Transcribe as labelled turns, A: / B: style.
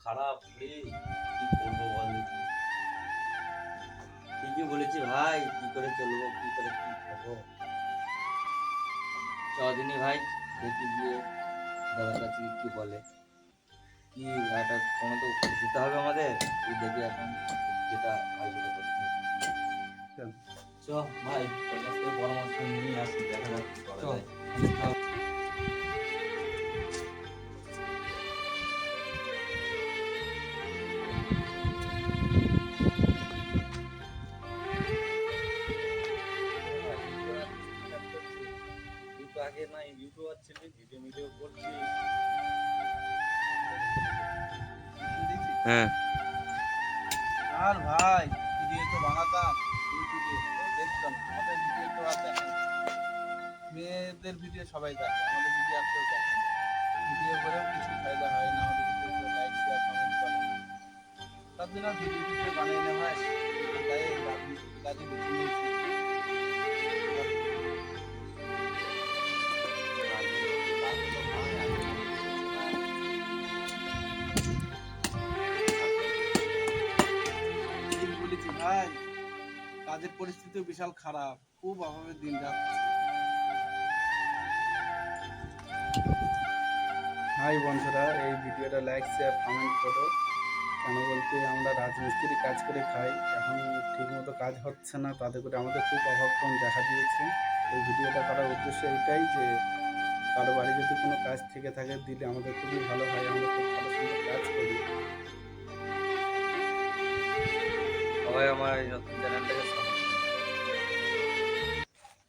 A: খারাপ রে, কি করবো বল দেখি। ঠিকই বলেছি ভাই, কি করে চলবো, কি করে কি খাবো। চদিনই ভাই দেখি গিয়ে দাদার কাছে কি বলে, কি একটা কোনো তো দিতে হবে আমাদের। তুই দেখি এখন যেটা হয় সেটা করতে হবে। চ ভাই, তোর কাছ থেকে পরামর্শ নিয়ে আসি, দেখা যাক কি করা যায়। তুই তো আগে না ইউটিউবার ছিলি, ভিডিও মিডিও করছিস। হ্যাঁ,
B: আর ভাই ভিডিও তো বানাতাম ইউটিউবে, দেখতাম আমাদের ভিডিও তো আর দেখেন না। মেয়েদের ভিডিও সবাই দেখে, আমাদের ভিডিও আর কেউ দেখে না। ভিডিও করেও কিছু ফায়দা হয় না, আমাদের ভিডিও কেউ লাইক শেয়ার কমেন্ট করে না। তার জন্য ভিডিও টিডিও বানিয়ে নেওয়া হয়। তাই এই রাজনীতির কাজে বেছে নিয়েছি।
A: তাহলে তো ভাই আগে
B: ঠিক বলেছি ভাই, কাজের পরিস্থিতিও বিশাল খারাপ, খুব অভাবে দিন যাচ্ছে। হাই বন্ধুরা, এই ভিডিওটা লাইক শেয়ার কমেন্ট করো। কেন বলতে আমরা রাজমিস্ত্রি কাজ করে খাই, এখন ঠিকমতো কাজ হচ্ছে না, তাতে করে আমাদের খুব অভাবগ্রহণ দেখা দিয়েছে। এই ভিডিওটা করার উদ্দেশ্য এইটাই যে কারো বাড়ি যদি কোনো কাজ থেকে থাকে দিলে আমাদের খুবই ভালো হয়, আমরা খুব ভালো সুন্দর কাজ করি।
A: সবাই আমার এই নতুন চ্যানেলটাকে